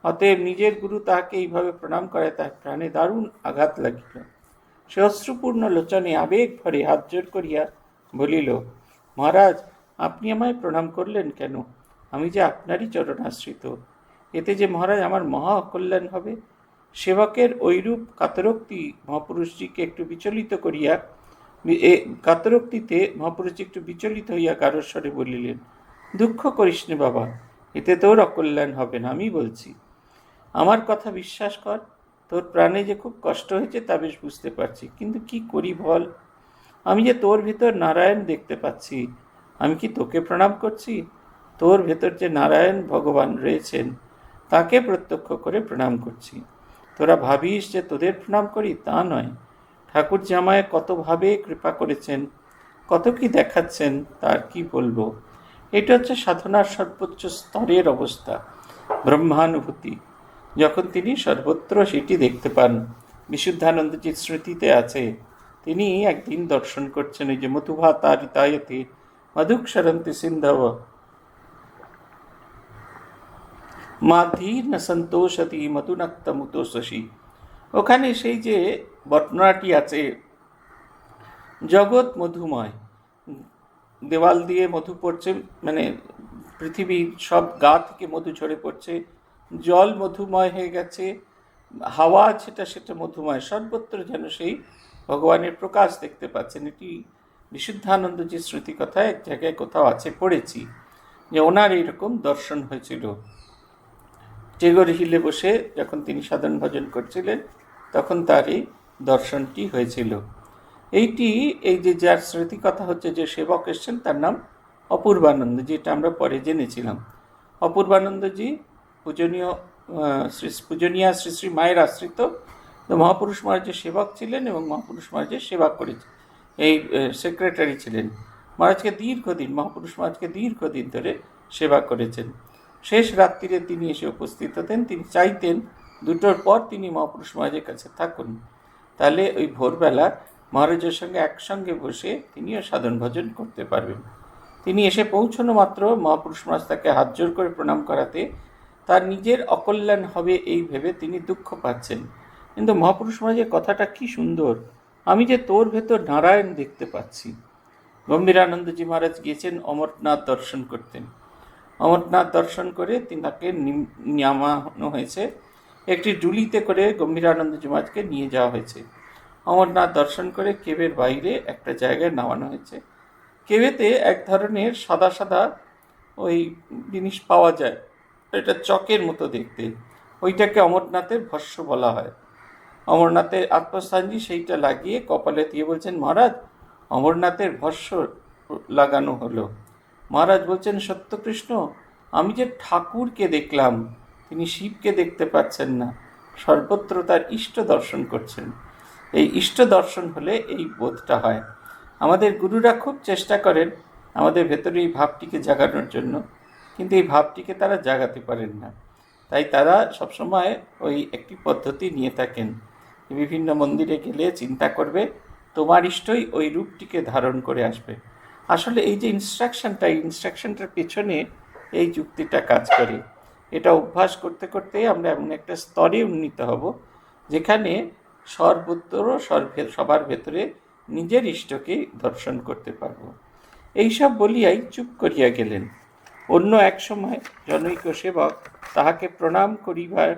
অতএব নিজের গুরু তাহাকে এইভাবে প্রণাম করে তার প্রাণে দারুণ আঘাত লাগিল। সে অশ্রুপূর্ণ লোচনে আবেগ ভরে হাত জোর করিয়া বলিল, মহারাজ আপনি আমায় প্রণাম করলেন কেন? আমি যে আপনারই চরণাশ্রিত, এতে যে মহারাজ আমার মহা অকল্যাণ হবে। সেবকের ঐরূপ কাতরোক্তি মহাপুরুষজিকে একটু বিচলিত করিয়া কাতরোক্তিতে মহাপুরুষজি একটু বিচলিত হইয়া গারস্বরে বলিলেন, দুঃখ করিস নে বাবা, এতে তোর অকল্যাণ হবে না, আমি বলছি। আমার কথা বিশ্বাস কর, তোর প্রাণে যে খুব কষ্ট হয়েছে তা বেশ বুঝতে পারছি, কিন্তু কি করি বল। আমি যে তোর ভিতর নারায়ণ দেখতে পাচ্ছি, আমি কি তোকে প্রণাম করছি? তোর ভেতর যে নারায়ণ ভগবান রয়েছেন তাকে প্রত্যক্ষ করে প্রণাম করছি। তোরা ভাবিস যে তোদের প্রণাম করি, তা নয়। ঠাকুর জামায় কতভাবে কৃপা করেছেন, কত কি দেখাচ্ছেন, তার কি বলবো। এটা হচ্ছে সাধনার সর্বোচ্চ স্তরের অবস্থা, ব্রহ্মানুভূতি। যখন তিনি সর্বত্র সেটি দেখতে পান, বিশুদ্ধানন্দজির স্মৃতিতে আছে, তিনি একদিন দর্শন করছেন এই যে মধুভা তারিতায়তে মধুক্ষরন্তি সিন্ধব মাধি না সন্তোষতি মধুনক্ত মুতোষী। ওখানে সেই যে বর্ণনাটি আছে, জগৎ মধুময়, দেওয়াল দিয়ে মধু পড়ছে, মানে পৃথিবীর সব গা থেকে মধু ঝরে পড়ছে, জল মধুময় হয়ে গেছে, হাওয়া সেটা মধুময়, সর্বত্র যেন সেই ভগবানের প্রকাশ দেখতে পাচ্ছেন। এটি বিশুদ্ধানন্দজির স্মৃতি কথায় এক জায়গায় কোথাও আছে, পড়েছি যে ওনার এইরকম দর্শন হয়েছিল। টেগর হিলে বসে যখন তিনি সাধন ভজন করছিলেন তখন তার এই দর্শনটি হয়েছিল। এই যে যার স্মৃতি কথা হচ্ছে, যে সেবক এসছেন তার নাম অপূর্বানন্দ, যেটা আমরা পরে জেনেছিলাম। অপূর্বানন্দজি পূজনীয়া শ্রী শ্রী মায়ের আশ্রিত, তো মহাপুরুষ মহারাজের সেবক ছিলেন এবং মহাপুরুষ মহারাজের সেবা করেছেন, এই সেক্রেটারি ছিলেন। মহারাজকে দীর্ঘদিন ধরে সেবা করেছেন। শেষ রাত্রিরে তিনি এসে উপস্থিত হতেন। তিনি চাইতেন 2টোর পর তিনি মহাপুরুষ মহারাজের কাছে থাকুন, তাহলে ওই ভোরবেলা মহারাজের সঙ্গে একসঙ্গে বসে তিনিও সাধন ভজন করতে পারবেন। তিনি এসে পৌঁছানো মাত্র মহাপুরুষ মহারাজ তাকে হাত জোর করে প্রণাম করাতে তার নিজের অকল্যাণ হবে এই ভেবে তিনি দুঃখ পাচ্ছেন। কিন্তু মহাপুরুষ মহারাজের কথাটা কি সুন্দর, আমি যে তোর ভেতর নারায়ণ দেখতে পাচ্ছি। গম্ভীরানন্দজি মহারাজ গিয়েছেন অমরনাথ দর্শন করতেন। অমরনাথ দর্শন করে তাকে নামানো হয়েছে, একটি ডুলিতে করে গম্ভীরানন্দজি মহারাজকে নিয়ে যাওয়া হয়েছে। অমরনাথ দর্শন করে কেবের বাইরে একটা জায়গায় নামানো হয়েছে। কেবেতে এক ধরনের সাদা সাদা ওই জিনিস পাওয়া যায়, এটা চকের মতো দেখতে, ওইটাকে অমরনাথের ভস্য বলা হয়। অমরনাথের আত্মস্থানজি সেইটা লাগিয়ে কপালে দিয়ে বলছেন, মহারাজ অমরনাথের ভস্য লাগানো হলো। মহারাজ বলছেন, সত্যকৃষ্ণ, আমি যে ঠাকুরকে দেখলাম, তিনি শিবকে দেখতে পাচ্ছেন না, সর্বত্র তার ইষ্ট দর্শন করছেন। এই ইষ্ট দর্শন হলে এই বোধটা হয়। আমাদের গুরুরা খুব চেষ্টা করেন আমাদের ভেতরে এই ভাবটিকে জাগানোর জন্য, কিন্তু এই ভাবটিকে তারা জাগাতে পারেন না। তাই তারা সবসময় ওই একটি পদ্ধতি নিয়ে থাকেন, বিভিন্ন মন্দিরে গেলে চিন্তা করবে তোমার ইষ্টই ওই রূপটিকে ধারণ করে আসবে। আসলে এই যে ইনস্ট্রাকশনটার পেছনে এই যুক্তিটা কাজ করে। এটা অভ্যাস করতে করতে আমরা এমন একটা স্তরে উন্নীত হব যেখানে সবার ভেতরে নিজের ইষ্টকে দর্শন করতে পারব। এইসব বলিয়াই চুপ করিয়া গেলেন। অন্য এক সময় জনৈক সেবক তাহাকে প্রণাম করিবার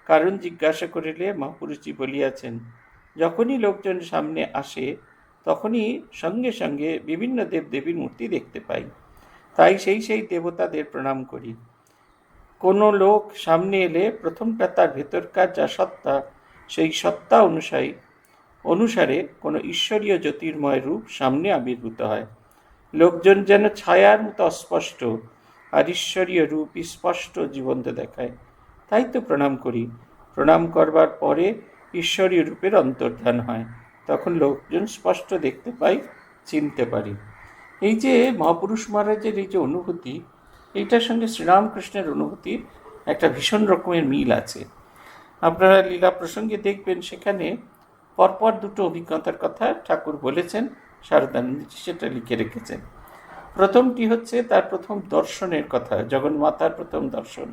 কারণ জিজ্ঞাসা করিলে মহাপুরুষজি বলিয়াছেন, যখনই লোকজন সামনে আসে তখনই সঙ্গে সঙ্গে বিভিন্ন দেবদেবীর মূর্তি দেখতে পাই, তাই সেই দেবতাদের প্রণাম করি। কোনো লোক সামনে এলে প্রথমটা তার ভেতরকার যা সত্তা, সেই সত্তা অনুসারে কোনো ঈশ্বরীয় জ্যোতির্ময় রূপ সামনে আবির্ভূত হয়। লোকজন যেন ছায়ার মতো অস্পষ্ট, আর ঈশ্বরীয় রূপ স্পষ্ট জীবন্ত দেখায়। তাই তো প্রণাম করি। প্রণাম করবার পরে ঈশ্বরীয় রূপের অন্তর্ধান হয়, তখন লোকজন স্পষ্ট দেখতে পাই, চিনতে পারি। এই যে মহাপুরুষ মহারাজের এই যে অনুভূতি, এইটার সঙ্গে শ্রীরামকৃষ্ণের অনুভূতির একটা ভীষণ রকমের মিল আছে। আপনারা লীলা প্রসঙ্গে দেখবেন সেখানে পরপর 2টো অভিজ্ঞতার কথা ঠাকুর বলেছেন, শারদানন্দজি সেটা লিখে রেখেছেন। প্রথমটি হচ্ছে তার প্রথম দর্শনের কথা, জগন্মাতার প্রথম দর্শন।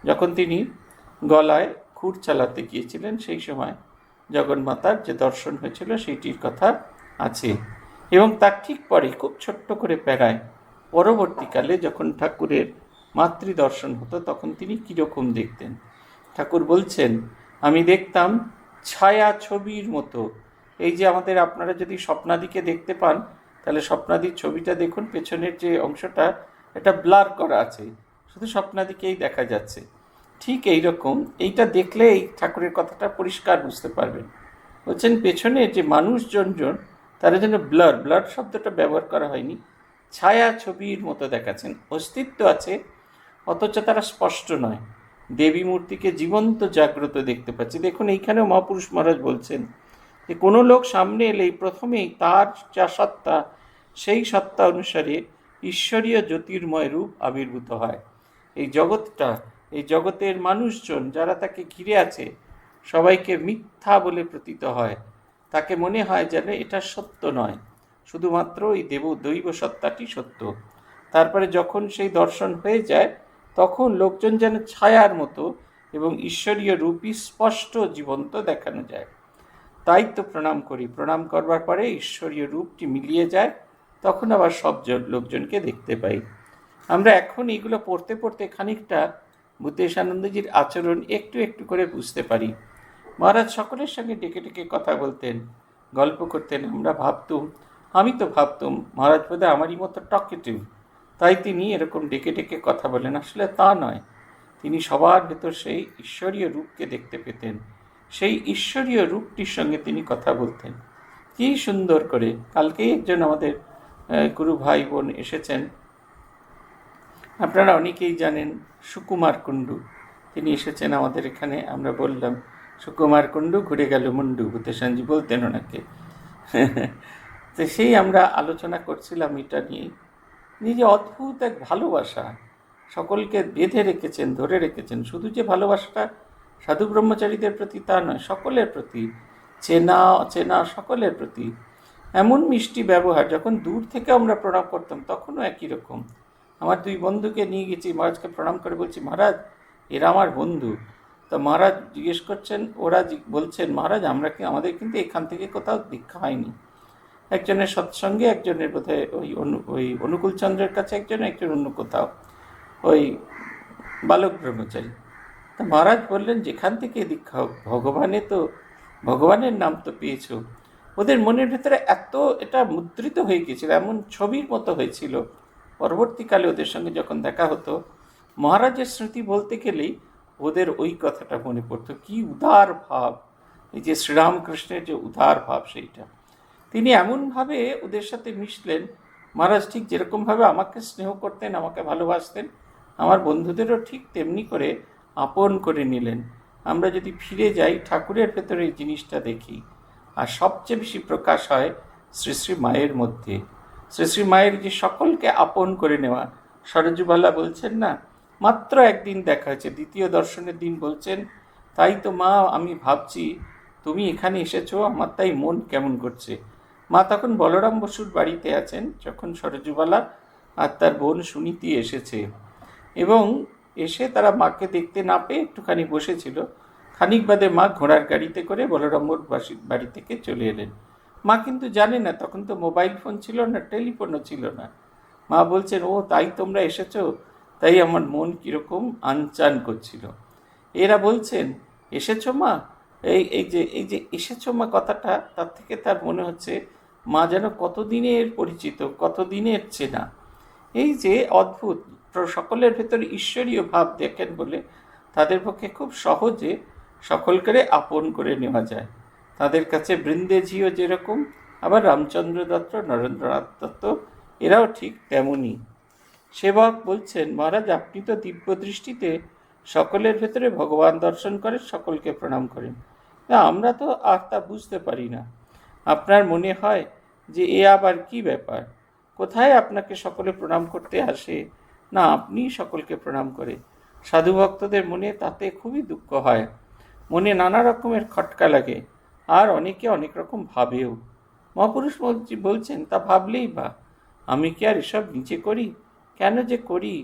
যখন তিনি গলায় খুর চালাতে গিয়েছিলেন সেই সময় জগন্মাতার যে দর্শন হয়েছিল সেইটির কথা আছে। এবং তার ঠিক পরে খুব ছোট্ট করে প্যারায় পরবর্তীকালে যখন ঠাকুরের মাতৃদর্শন হতো তখন তিনি কীরকম দেখতেন। ঠাকুর বলছেন, আমি দেখতাম ছায়া ছবির মতো। এই যে আমাদের, আপনারা যদি স্বপ্নাদিকে দেখতে পান তাহলে স্বপ্নাদির ছবিটা দেখুন, পেছনের যে অংশটা এটা ব্লার করা আছে, শুধু স্বপ্নাদিকেই দেখা যাচ্ছে। ঠিক এই রকম এইটা দেখলে এই ঠাকুরের কথাটা পরিষ্কার বুঝতে পারবেন। বলছেন পেছনে যে মানুষজন তারা যেন ব্লার শব্দটা ব্যবহার করা হয়নি, ছায়া ছবির মতো দেখাচ্ছেন। অস্তিত্ব আছে অথচ তারা স্পষ্ট নয়। দেবী মূর্তিকে জীবন্ত জাগ্রত দেখতে পাচ্ছি। দেখুন এইখানেও মহাপুরুষ মহারাজ বলছেন যে কোনো লোক সামনে এলেই প্রথমেই তার যা সত্তা, সেই সত্তা অনুসারে ঈশ্বরীয় জ্যোতির্ময় রূপ আবির্ভূত হয়। এই জগৎটা, এই জগতের মানুষজন যারা তাকে ঘিরে আছে, সবাইকে মিথ্যা বলে প্রতীত হয়। তাকে মনে হয় যেন এটা সত্য নয়, শুধুমাত্র এই দৈব সত্তাটি সত্য। তারপরে যখন সেই দর্শন হয়ে যায় তখন লোকজন যেন ছায়ার মতো এবং ঈশ্বরীয় রূপই স্পষ্ট জীবন্ত দেখানো যায়। তাই তো প্রণাম করি, প্রণাম করবার পরে ঈশ্বরীয় রূপটি মিলিয়ে যায়, তখন আবার সব লোকজনকে দেখতে পাই। আমরা এখন এইগুলো পড়তে পড়তে খানিকটা ভূতেশানন্দজির আচরণ একটু একটু করে বুঝতে পারি। মহারাজ সকলের সঙ্গে ডেকে ডেকে কথা বলতেন, গল্প করতেন। আমি তো ভাবতুম মহারাজ বোধহয় আমারই মতো টকেটিভ, তাই তিনি এরকম ডেকে ডেকে কথা বলেন। আসলে তা নয়, তিনি সবার ভেতর সেই ঈশ্বরীয় রূপকে দেখতে পেতেন, সেই ঈশ্বরীয় রূপটির সঙ্গে তিনি কথা বলতেন। কী সুন্দর করে! কালকেই একজন আমাদের গুরু ভাই বোন এসেছেন, আপনারা অনেকেই জানেন, সুকুমার কুণ্ডু। তিনি এসেছেন আমাদের এখানে। আমরা বললাম, সুকুমার কুণ্ডু ঘুরে গেল মুন্ডু, ভূতেশানজি বলতেন ওনাকে। তো সেই আমরা আলোচনা করছিলাম এটা নিয়ে, নিজে অদ্ভুত এক ভালোবাসা সকলকে বেঁধে রেখেছেন, ধরে রেখেছেন। শুধু যে ভালোবাসাটা সাধু ব্রহ্মচারীদের প্রতি তা নয়, সকলের প্রতি, চেনা অচেনা সকলের প্রতি এমন মিষ্টি ব্যবহার। যখন দূর থেকে আমরা প্রণাম করতাম তখনও একই রকম। আমার দুই বন্ধুকে নিয়ে গেছি, মহারাজকে প্রণাম করে বলছি, মহারাজ এরা আমার বন্ধু। তো মহারাজ জিজ্ঞেস করছেন, ওরা বলছেন, মহারাজ আমাদের কিন্তু এখান থেকে কোথাও দীক্ষা হয়নি। একজনের সৎসঙ্গে, একজনের বোধহয় ওই অনুকূলচন্দ্রের কাছে, একজন অন্য কোথাও, ওই বালক ব্রহ্মচারী। তা মহারাজ বললেন, যেখান থেকে দীক্ষা হোক, ভগবানের নাম তো পেয়েছ। ওদের মনের ভেতরে এত এটা মুদ্রিত হয়ে গিয়েছিল, এমন ছবির মতো হয়েছিল। পরবর্তীকালে ওদের সঙ্গে যখন দেখা হতো, মহারাজের স্মৃতি বলতে গেলেই ওদের ওই কথাটা মনে পড়তো। কি উদার ভাব! এই যে শ্রীরামকৃষ্ণের যে উদার ভাব, সেইটা তিনি এমনভাবে ওদের সাথে মিশলেন। মহারাজ ঠিক যেরকমভাবে আমাকে স্নেহ করতেন, আমাকে ভালোবাসতেন, আমার বন্ধুদেরও ঠিক তেমনি করে আপন করে নিলেন। আমরা যদি ফিরে যাই ঠাকুরের ভেতরে এই জিনিসটা দেখি। আর সবচেয়ে বেশি প্রকাশ হয় শ্রী শ্রী মায়ের মধ্যে। শ্রী শ্রী মায়ের যে সকলকে আপন করে নেওয়া। সরজুবালা বলছেন না, মাত্র একদিন দেখা হয়েছে, দ্বিতীয় দর্শনের দিন বলছেন, তাই তো মা আমি ভাবছি তুমি এখানে এসেছো, আমার তাই মন কেমন করছে। মা তখন বলরাম বসুর বাড়িতে আছেন, যখন সরজুবালা আর তার বোন সুনীতি এসেছে, এবং এসে তারা মাকে দেখতে না পেয়ে একটুখানি বসেছিল। খানিক বাদে মা ঘোড়ার গাড়িতে করে বলরামর বাড়ি থেকে চলে এলেন। মা কিন্তু জানে না, তখন তো মোবাইল ফোন ছিল না, টেলিফোনও ছিল না। মা বলছেন, ও তাই তোমরা এসেছো, তাই আমার মন কীরকম আনচান করছিল। এরা বলছেন, এসেছো মা, এই যে এসেছো মা কথাটা, তার থেকে তার মনে হচ্ছে মা যেন কতদিনের পরিচিত, কতদিনের চেনা। এই যে অদ্ভুত, সকলের ভেতর ঈশ্বরীয় ভাব দেখেন বলে তাদের পক্ষে খুব সহজে সকলকে আপন করে নেওয়া যায়। তাদের কাছে বৃন্দেজিও যেরকম, আবার রামচন্দ্র দত্ত, নরেন্দ্রনাথ দত্ত এরাও ঠিক তেমনই। সেবক বলছেন, মহারাজ আপনি তো দিব্য দৃষ্টিতে সকলের ভেতরে ভগবান দর্শন করেন, সকলকে প্রণাম করেন। না, আমরা তো আর তা বুঝতে পারি না। আপনার মনে হয় যে এ আবার কি ব্যাপার, কোথায় আপনাকে সকলে প্রণাম করতে আসে, না আপনি সকলকে প্রণাম করে। সাধু ভক্তদের মনে তাতে খুবই দুঃখ হয়, মনে নানা রকমের খটকা লাগে, আর অনেকে অনেক রকম ভাবেও। মহাপুরুষ বলছেন, তা ভাবলেই বা, আমি কি আর এসব নিজে করি? কেন যে করি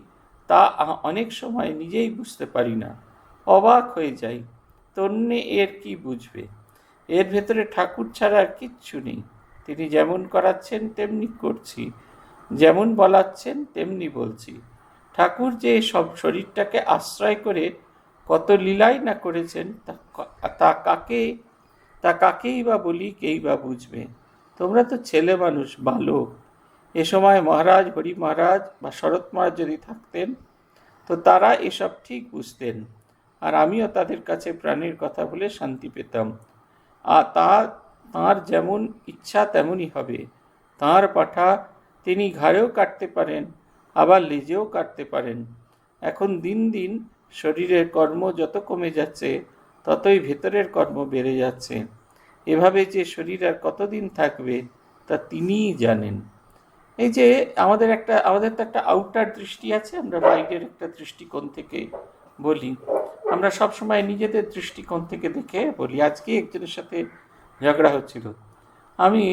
তা অনেক সময় নিজেই বুঝতে পারি না, অবাক হয়ে যাই। তন্নে এর কি বুঝবে? এর ভেতরে ঠাকুর ছাড়া আর কিচ্ছু নেই। তিনি যেমন করাচ্ছেন তেমনি করছি, যেমন বলাচ্ছেন তেমনি বলছি। ঠাকুর যে সব শরীরটাকে আশ্রয় করে কত লীলাই না করেছেন তা কাকেই বা বলি, কেই বা বুঝবে। তোমরা তো ছেলে মানুষ, বালক। এ সময় মহারাজ, হরি মহারাজ বা শরৎ মহারাজ যদি থাকতেন তো তারা এসব ঠিক বুঝতেন, আর আমিও তাদের কাছে প্রাণের কথা বলে শান্তি পেতাম। আর তাঁর যেমন ইচ্ছা তেমনই হবে। তাঁর পাঠা তিনি ঘাড়েও কাটতে পারেন, আবার লেজেও কাটতে পারেন। এখন দিন দিন শরীরের কর্ম যত কমে যাচ্ছে ততই ভেতরের কর্ম বেড়ে যাচ্ছে। এভাবে যে শরীর আর কতদিন থাকবে তা তিনিই জানেন। এই যে আমাদের তো একটা আউটার দৃষ্টি আছে, আমরা বাইরের একটা দৃষ্টিকোণ থেকে বলি। আমরা সবসময় নিজেদের দৃষ্টিকোণ থেকে দেখে বলি। আজকে একজনের সাথে ঝগড়া হচ্ছিল, আমি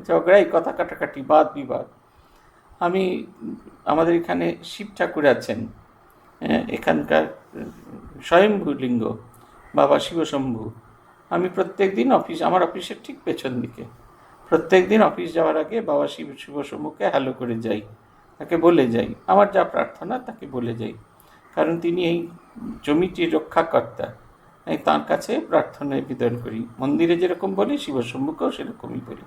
ঝগড়াই, কথা কাটাকাটি, বাদ বিবাদ। আমাদের এখানে শিব ঠাকুর আছেন, এখানকার স্বয়ম্ভু লিঙ্গ বাবা শিবশম্ভু। আমি প্রত্যেক দিন আমার অফিসের ঠিক পেছন দিকে প্রত্যেক দিন অফিস যাওয়ার আগে বাবা শিবশম্ভুকে হ্যালো করে যাই, তাকে বলে যাই আমার যা প্রার্থনা, তাকে বলে যাই। কারণ তিনি এই জমিটির রক্ষাকর্তা, আমি তাঁর কাছে প্রার্থনা নিবেদন করি। মন্দিরে যেরকম বলি, শিবশম্ভুকেও সেরকমই বলি।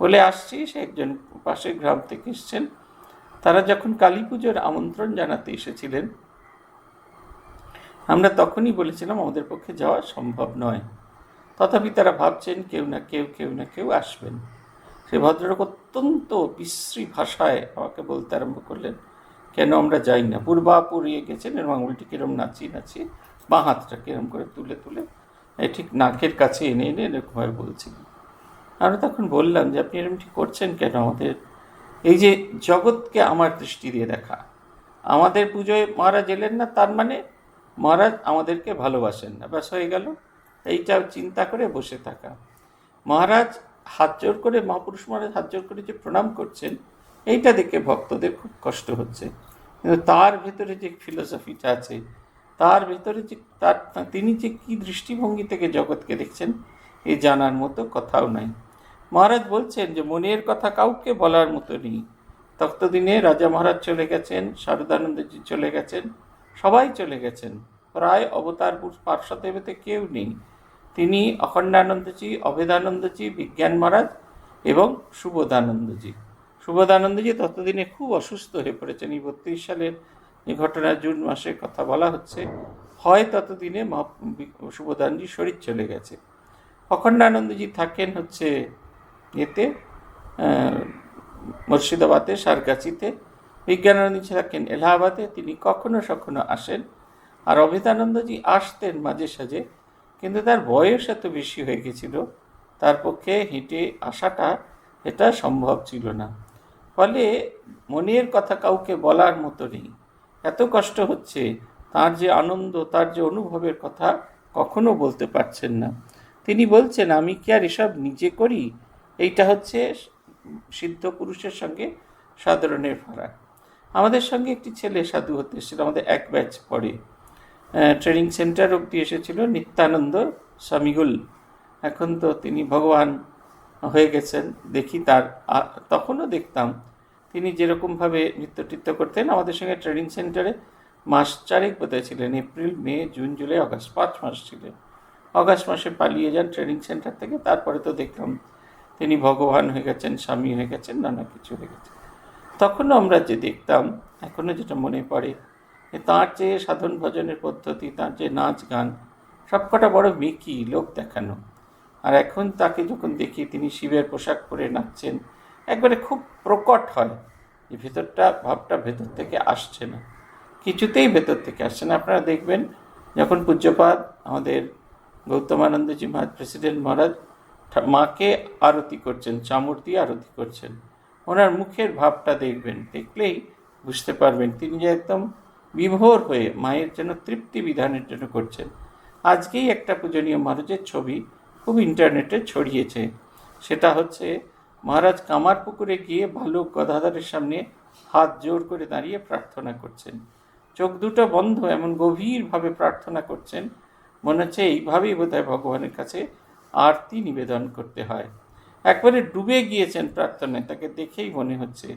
বলে আসছি, সে একজন পাশের গ্রাম থেকে এসছেন। তারা যখন কালী পুজোর আমন্ত্রণ জানাতে এসেছিলেন, আমরা তখনই বলেছিলাম আমাদের পক্ষে যাওয়া সম্ভব নয়। তথাপি তারা ভাবছেন কেউ না কেউ আসবেন। সে ভদ্রলোক অত্যন্ত বিশ্রী ভাষায় আমাকে বলতে আরম্ভ করলেন, কেন আমরা যাই না। পূর্বাপুরিয়ে গেছেন এবং আঙুলটি কিরম নাচিয়ে বাঁ হাতটা কিরম করে তুলে ঠিক নাকের কাছে এনে এরকমভাবে বলছিলেন। আমরা তখন বললাম যে আপনি এরকম ঠিক করছেন কেন? আমাদের এই যে জগৎকে আমার দৃষ্টি দিয়ে দেখা, আমাদের পুজোয় মহারাজ এলেন না, তার মানে মহারাজ আমাদেরকে ভালোবাসেন না, ব্যাস হয়ে গেল। এইটা চিন্তা করে বসে থাকা। মহারাজ হাত জোর করে, মহাপুরুষ মহারাজ হাত জোর করে যে প্রণাম করছেন, এইটা দেখে ভক্তদের খুব কষ্ট হচ্ছে। কিন্তু তার ভেতরে যে ফিলোসফিটা আছে, তার ভেতরে যে তিনি যে কি দৃষ্টিভঙ্গি থেকে জগৎকে দেখছেন, এ জানার মতো কথাও নাই। মহারাজ বলছেন যে মনের কথা কাউকে বলার মতো নেই। ততদিনে রাজা মহারাজ চলে গেছেন, শারদানন্দজি চলে গেছেন, সবাই চলে গেছেন। প্রায় অবতার পার্শ্বদেবতে কেউ নেই। তিনি অখণ্ডানন্দজি, অভেদানন্দজি, বিজ্ঞান মহারাজ এবং সুবোধানন্দজি ততদিনে খুব অসুস্থ হয়ে পড়েছেন। এই 32 সালের এই ঘটনা, জুন মাসের কথা বলা হচ্ছে। হয় ততদিনে সুবোধানন্দজি শরীর চলে গেছে। অখণ্ডানন্দজি থাকেন হচ্ছে এতে মুর্শিদাবাদে, সারগাছিতে। বিজ্ঞানানন্দজি থাকেন এলাহাবাদে। তিনি কখনো সখনো আসেন। আর অভেদানন্দজি আসতেন মাঝে সাঝে, কিন্তু তার বয়স এত বেশি হয়ে গেছিল, তার পক্ষে হেঁটে আসাটা এটা সম্ভব ছিল না। ফলে মনের কথা কাউকে বলার মতো নেই। এত কষ্ট হচ্ছে, তার যে আনন্দ, তার যে অনুভবের কথা কখনো বলতে পারছেন না। তিনি বলছেন, আমি কি আর এসব নিজে করি? এইটা হচ্ছে সিদ্ধ পুরুষের সঙ্গে সাধারণের ফারাক। আমাদের সঙ্গে একটি ছেলে সাধু হতে এসেছিল, আমাদের এক ব্যাচ পড়ে। ট্রেনিং সেন্টার অবধি এসেছিল, নিত্যানন্দ স্বামীগুল। এখন তো তিনি ভগবান হয়ে গেছেন। দেখি তখনও দেখতাম তিনি যেরকমভাবে নৃত্য করতেন। আমাদের সঙ্গে ট্রেনিং সেন্টারে মাস 4 বোধহয় ছিলেন, এপ্রিল, মে, জুন, জুলাই, আগস্ট, 5 মাস ছিলেন। আগস্ট মাসে পালিয়ে যান ট্রেনিং সেন্টার থেকে। তারপরে তো দেখলাম তিনি ভগবান হয়ে গেছেন, স্বামী হয়ে গেছেন, নানা কিছু হয়ে গেছে। তখনও আমরা যে দেখতাম, এখনও যেটা মনে পড়ে, তাঁর যে সাধন ভজনের পদ্ধতি, তাঁর যে নাচ গান, সবকটা বড় মেকি, লোক দেখানো। আর এখন তাকে যখন দেখি তিনি শিবের পোশাক পরে নাচছেন, একবারে খুব প্রকট হয় যে ভাবটা ভেতর থেকে আসছে না, কিছুতেই ভেতর থেকে আসছে না। আপনারা দেখবেন যখন পূজ্যপাদ আমাদের গৌতমানন্দজি মহারাজ, প্রেসিডেন্ট মহারাজ মাকে আরতি করছেন, চামড় দিয়ে আরতি করছেন, ওনার মুখের ভাবটা দেখলেই বুঝতে পারবেন তিনি যে একদম বিভোর হয়ে মায়ের জন্য তৃপ্তি বিধানের জন্য করছেন। আজকেই একটা পূজনীয় মহারাজের ছবি খুব ইন্টারনেটে ছড়িয়েছে। সেটা হচ্ছে মহারাজ কামার পুকুরে গিয়ে বালক গদাধরের সামনে হাত জোর করে দাঁড়িয়ে প্রার্থনা করছেন, চোখ দুটো বন্ধ, এমন গভীরভাবে প্রার্থনা করছেন, মনে হচ্ছে এইভাবেই বোধহয় ভগবানের কাছে আরতি নিবেদন করতে হয়। একবারে ডুবে গিয়েছেন প্রার্থনায়, তাকে দেখেই মনে হচ্ছে।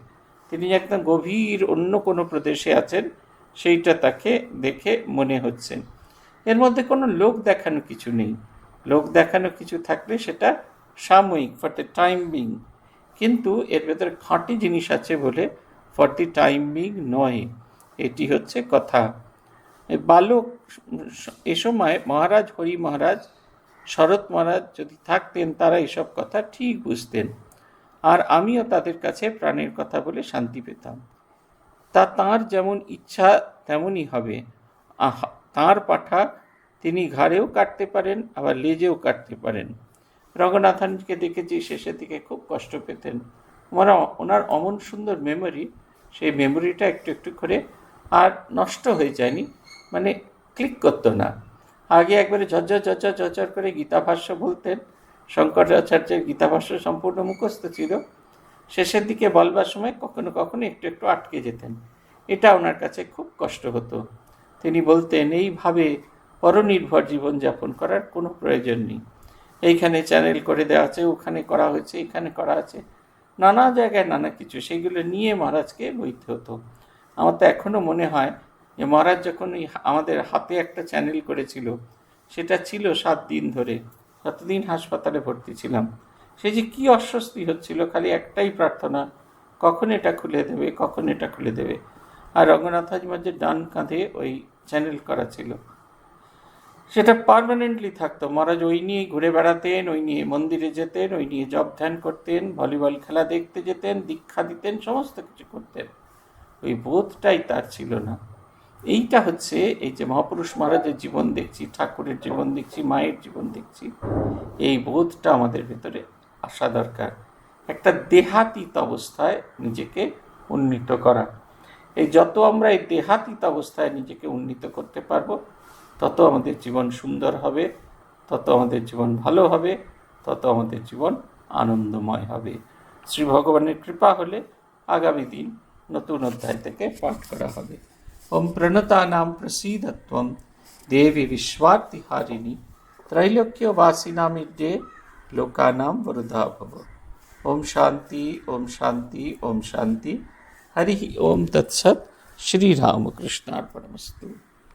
তিনি একদম গভীর অন্য কোনো প্রদেশে আছেন, সেইটা তাকে দেখে মনে হচ্ছে। এর মধ্যে কোনো লোক দেখানো কিছু নেই। লোক দেখানো কিছু থাকলে সেটা সাময়িক, ফর দ্য টাইম বিং, কিন্তু এর ভেতরে খাঁটি জিনিস আছে বলে ফর দি টাইম বিং নয়। এটি হচ্ছে কথা। বালক, এ সময় মহারাজ হরি মহারাজ, শরৎ মহারাজ যদি থাকতেন, তারা এসব কথা ঠিক বুঝতেন, আর আমিও তাদের কাছে প্রাণের কথা বলে শান্তি পেতাম। তা তাঁর যেমন ইচ্ছা তেমনই হবে। তাঁর পাঠা তিনি ঘাড়েও কাটতে পারেন, আবার লেজেও কাটতে পারেন। রঙ্গনাথনকে দেখেছি শেষের দিকে খুব কষ্ট পেতেন। ওনার অমন সুন্দর মেমোরি, সেই মেমোরিটা একটু একটু করে আর নষ্ট হয়ে যায়নি, মানে ক্লিক করতো না। আগে একবারে ঝরঝর করে গীতাভাষ্য বলতেন। শঙ্করাচার্যের গীতাভাষ্য সম্পূর্ণ মুখস্থ ছিল। শেষের দিকে বলবার সময় কখনো কখনো একটু একটু আটকে যেতেন। এটা ওনার কাছে খুব কষ্ট হতো। তিনি বলতেন, এইভাবে পরনির্ভর জীবনযাপন করার কোনো প্রয়োজন নেই। এইখানে চ্যানেল করে দেওয়া আছে, ওখানে করা হয়েছে, এখানে করা আছে, নানা জায়গায় নানা কিছু, সেইগুলো নিয়ে মহারাজকে বইতে হতো। আমার তো এখনও মনে হয় যে মহারাজ যখন আমাদের হাতে একটা চ্যানেল করেছিল, সেটা ছিল 7 দিন ধরে, যতদিন হাসপাতালে ভর্তি ছিলাম। সে যে কী অস্বস্তি হচ্ছিল, খালি একটাই প্রার্থনা, কখন এটা খুলে দেবে, কখন এটা খুলে দেবে। আর রঙ্গনাথ হাজমার ডান কাঁধে ওই চ্যানেল করা ছিল, সেটা পার্মানেন্টলি থাকতো। মহারাজ ওই নিয়েই ঘুরে বেড়াতেন, ওই নিয়ে মন্দিরে যেতেন, ওই নিয়ে জপ ধ্যান করতেন, ভলিবল খেলা দেখতে যেতেন, দীক্ষা দিতেন, সমস্ত কিছু করতেন। ওই বোধটাই তার ছিল না। এইটা হচ্ছে এই যে মহাপুরুষ মহারাজের জীবন দেখছি, ঠাকুরের জীবন দেখছি, মায়ের জীবন দেখছি, এই বোধটা আমাদের ভেতরে আসা দরকার। একটা দেহাতীত অবস্থায় নিজেকে উন্নীত করা। এই যত আমরা এই দেহাতীত অবস্থায় নিজেকে উন্নীত করতে পারবো, তত আমাদের জীবন সুন্দর হবে, তত আমাদের জীবন ভালো হবে, তত আমাদের জীবন আনন্দময় হবে। শ্রী ভগবানের কৃপা হলে আগামী দিন নতুন অধ্যায় থেকে পাঠ করা হবে। ওম প্রণতানাম প্রসীদত্বম দেবী বিশ্বার্তিহারিণী ত্রৈলোক্যবাসিনামিড্যে লোকানাম বরদা ভব। ওম শান্তি, ওম শান্তি, ওম শান্তি। হরি ওম তৎসৎ। শ্রীরামকৃষ্ণার্পণমস্তু।